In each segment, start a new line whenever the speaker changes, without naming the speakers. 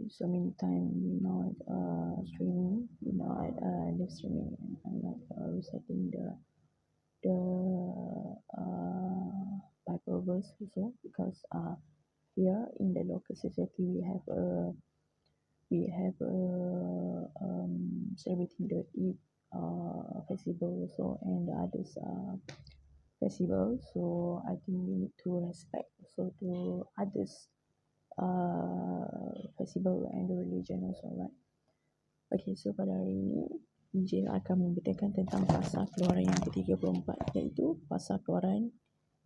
so many time we not streaming, we not live streaming, and not reciting the Bible verse also, because here in the local society we have celebrating the Eid festival also, and the others festival. So I think we need to respect also to others festival and the religion also, right? Okay, so pada hari ini Injil akan memberitakan tentang pasal keluaran yang ke-34, iaitu pasal keluaran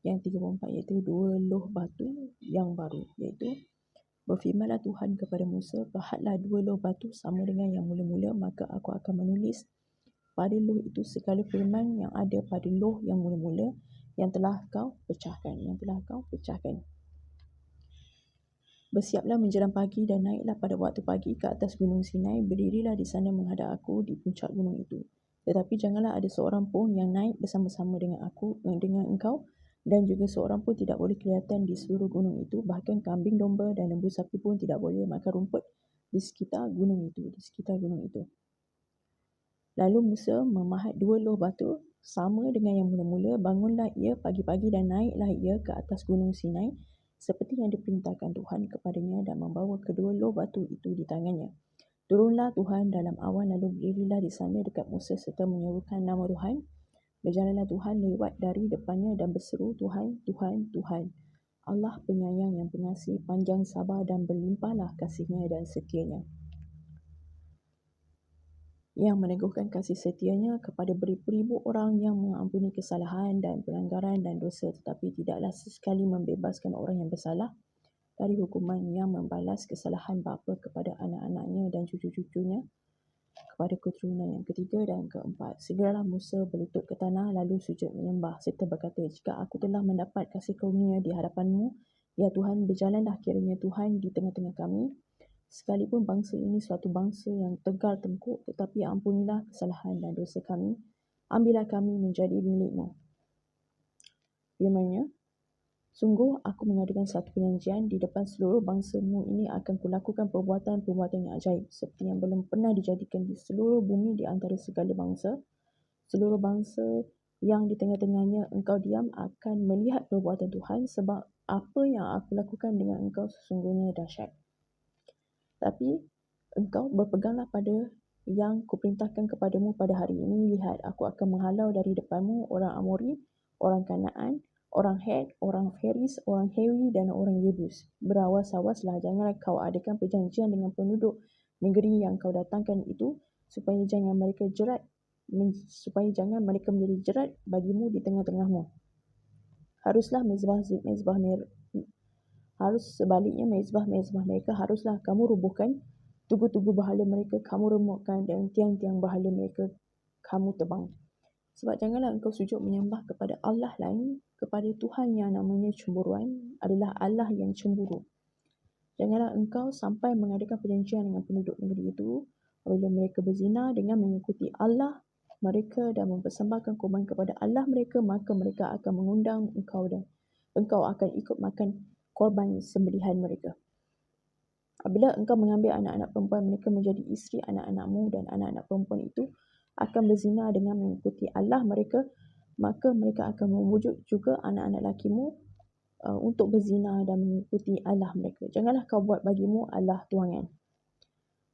yang 34, iaitu dua loh batu yang baru, iaitu berfirmanlah Tuhan kepada Musa, pahatlah dua loh batu sama dengan yang mula-mula, maka aku akan menulis pada loh itu segala firman yang ada pada loh yang mula-mula yang telah kau pecahkan. Bersiaplah menjelang pagi dan naiklah pada waktu pagi ke atas gunung Sinai, berdirilah di sana menghadap aku di puncak gunung itu. Tetapi janganlah ada seorang pun yang naik bersama-sama dengan engkau, dan juga seorang pun tidak boleh kelihatan di seluruh gunung itu, bahkan kambing domba dan lembu sapi pun tidak boleh makan rumput di sekitar gunung itu. Lalu Musa memahat dua loh batu sama dengan yang mula-mula, bangunlah ia pagi-pagi dan naiklah ia ke atas gunung Sinai seperti yang diperintahkan Tuhan kepadanya, dan membawa kedua loh batu itu di tangannya. Turunlah Tuhan dalam awan, lalu berdirilah di sana dekat Musa serta menyerukan nama Tuhan. Berjalanlah Tuhan lewat dari depannya dan berseru, Tuhan, Tuhan, Tuhan, Allah penyayang yang pengasih, panjang sabar dan berlimpahlah kasihnya dan setianya, yang meneguhkan kasih setianya kepada beribu-ribu orang, yang mengampuni kesalahan dan pelanggaran dan dosa, tetapi tidaklah sesekali membebaskan orang yang bersalah dari hukuman, yang membalas kesalahan bapa kepada anak-anaknya dan cucu-cucunya, kepada keturunan yang ketiga dan keempat. Segeralah Musa berlutut ke tanah lalu sujud menyembah serta berkata, jika aku telah mendapat kasih karunia di hadapanmu, ya Tuhan, berjalanlah kiranya Tuhan di tengah-tengah kami, sekalipun bangsa ini suatu bangsa yang tegar tengkuk, tetapi ampunilah kesalahan dan dosa kami, ambillah kami menjadi milikmu. Firman-Nya, sungguh aku mengadakan satu perjanjian di depan seluruh bangsa-Mu ini, akan kulakukan perbuatan-perbuatan yang ajaib seperti yang belum pernah dijadikan di seluruh bumi di antara segala bangsa. Seluruh bangsa yang di tengah-tengahnya engkau diam akan melihat perbuatan Tuhan, sebab apa yang aku lakukan dengan engkau sesungguhnya dahsyat. Tapi engkau berpeganglah pada yang kuperintahkan kepadamu pada hari ini. Lihat, aku akan menghalau dari depanmu orang Amori, orang Kanaan, orang Het, orang Feris, orang Hewi dan orang Yebus. Berawas-awaslah, janganlah kau adakan perjanjian dengan penduduk negeri yang kau datangkan itu, supaya jangan mereka menjadi jerat bagimu di tengah-tengahmu. Sebaliknya mezbah-mezbah mereka haruslah kamu rubuhkan, tugu-tugu berhala mereka kamu remukkan, dan tiang-tiang berhala mereka kamu tebang. Sebab janganlah engkau sujud menyembah kepada Allah lain, kepada Tuhan yang namanya cemburuan, adalah Allah yang cemburu. Janganlah engkau sampai mengadakan perjanjian dengan penduduk negeri itu, apabila mereka berzina dengan mengikuti Allah mereka dan mempersembahkan korban kepada Allah mereka, maka mereka akan mengundang engkau dan engkau akan ikut makan korban sembelihan mereka. Apabila engkau mengambil anak-anak perempuan mereka menjadi isteri anak-anakmu, dan anak-anak perempuan itu akan berzina dengan mengikuti Allah mereka, maka mereka akan membujuk juga anak-anak lakimu untuk berzina dan mengikuti Allah mereka. Janganlah kau buat bagimu Allah tuangan.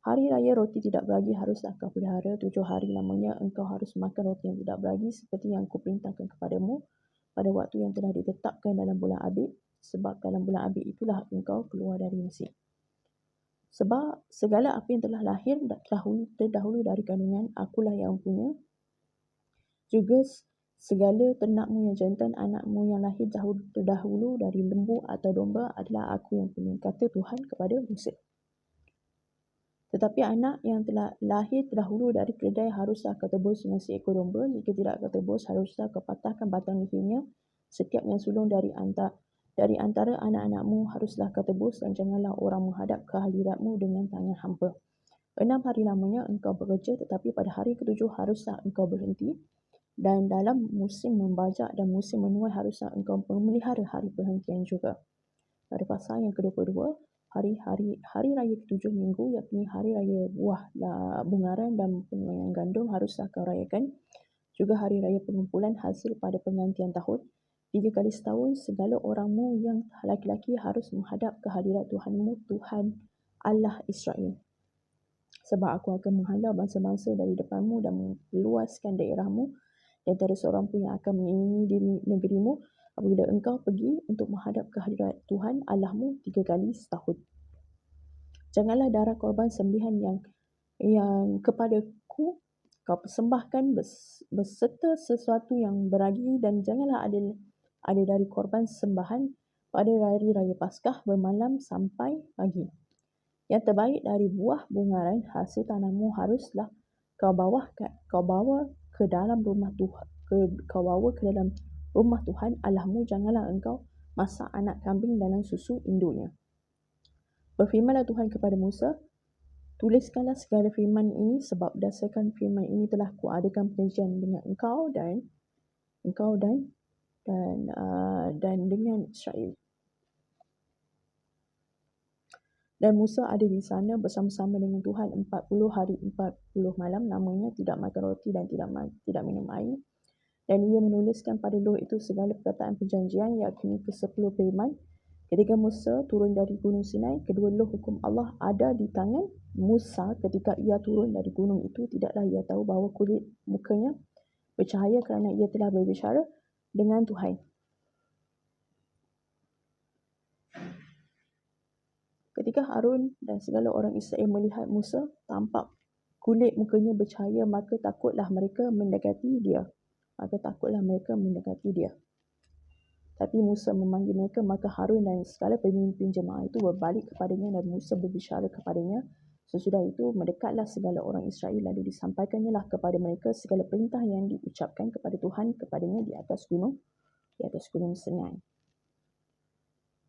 Hari raya roti tidak beragi haruslah kau pelihara. 7 hari lamanya engkau harus makan roti yang tidak beragi, seperti yang kuperintahkan kepadamu pada waktu yang telah ditetapkan dalam bulan Abib, sebab dalam bulan Abib itulah engkau keluar dari Mesir. Sebab segala apa yang telah lahir terdahulu dari kandungan, akulah yang punya. Juga segala ternakmu yang jantan, anakmu yang lahir terdahulu dari lembu atau domba adalah aku yang punya, kata Tuhan kepada Musa. Tetapi anak yang telah lahir terdahulu dari keledai haruslah kau tebus dengan seekor domba. Jika tidak kau tebus, haruslah kau patahkan batang lehernya. Setiap yang sulung dari antara anak-anakmu haruslah kau tebus, dan janganlah orang menghadap ke hadiratmu dengan tangan hampa. 6 hari lamanya engkau bekerja, tetapi pada hari ke-7 haruslah engkau berhenti. Dan dalam musim membajak dan musim menuai haruslah engkau memelihara hari perhentian juga. Pada pasal yang ke-22, hari raya ketujuh minggu, yakni hari raya buah bungaran dan penuaian gandum haruslah kau rayakan. Juga hari raya pengumpulan hasil pada penggantian tahun. 3 kali setahun segala orangmu yang laki-laki harus menghadap ke hadirat Tuhanmu, Tuhan Allah Israel. Sebab aku akan menghalau bangsa-bangsa dari depanmu dan meluaskan daerahmu, dan tiada seorang pun yang akan mengiringi negerimu apabila engkau pergi untuk menghadap ke hadirat Tuhan Allahmu 3 kali setahun. Janganlah darah korban sembelihan yang kepadaku kau persembahkan beserta sesuatu yang beragi, dan janganlah ada dari korban sembahan pada hari raya Paskah bermalam sampai pagi. Yang terbaik dari buah bungaran hasil tanahmu haruslah kau bawa ke dalam rumah Tuhan Allahmu. Janganlah engkau masak anak kambing dalam susu induknya. Berfirmanlah Tuhan kepada Musa, tuliskanlah segala firman ini, sebab berdasarkan firman ini telah kuadakan perjanjian dengan engkau dan dengan Israel. Dan Musa ada di sana bersama-sama dengan Tuhan 40 hari 40 malam. Namanya tidak makan roti dan tidak minum air. Dan ia menuliskan pada loh itu segala perkataan perjanjian, yakni ke-10 firman. Ketika Musa turun dari Gunung Sinai, kedua loh hukum Allah ada di tangan Musa. Ketika ia turun dari gunung itu, tidaklah ia tahu bahawa kulit mukanya bercahaya kerana ia telah berbicara dengan Tuhan. Ketika Harun dan segala orang Israel melihat Musa tampak kulit mukanya bercahaya, maka takutlah mereka mendekati dia. Tapi Musa memanggil mereka, maka Harun dan segala pemimpin jemaah itu berbalik kepadanya dan Musa berbicara kepadanya. Sesudah itu mendekatlah segala orang Israel, lalu disampaikannya lah kepada mereka segala perintah yang diucapkan kepada Tuhan kepadanya di atas gunung Sinai.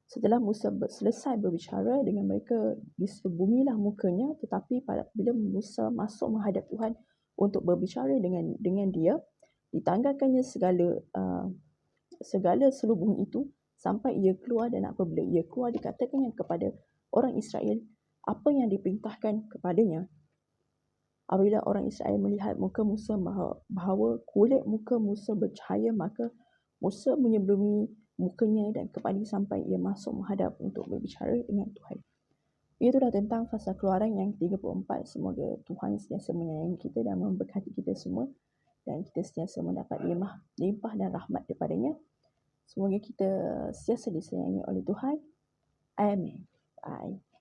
Setelah Musa selesai berbicara dengan mereka, diserbumilah mukanya, tetapi bila Musa masuk menghadap Tuhan untuk berbicara dengan dia, ditanggalkannya segala selubung itu sampai ia keluar, dan apabila ia keluar dikatakannya kepada orang Israel apa yang diperintahkan kepadanya. Apabila orang Israel melihat muka Musa bahawa kulit muka Musa bercahaya, maka Musa menyelubungi mukanya dan kepala sampai ia masuk menghadap untuk berbicara dengan Tuhan. Itulah tentang fasa Keluaran yang 34. Semoga Tuhan sentiasa menyayangi kita dan memberkati kita semua, dan kita sentiasa mendapat limpah dan rahmat daripadanya. Semoga kita sentiasa disayangi oleh Tuhan. Amin. Bye.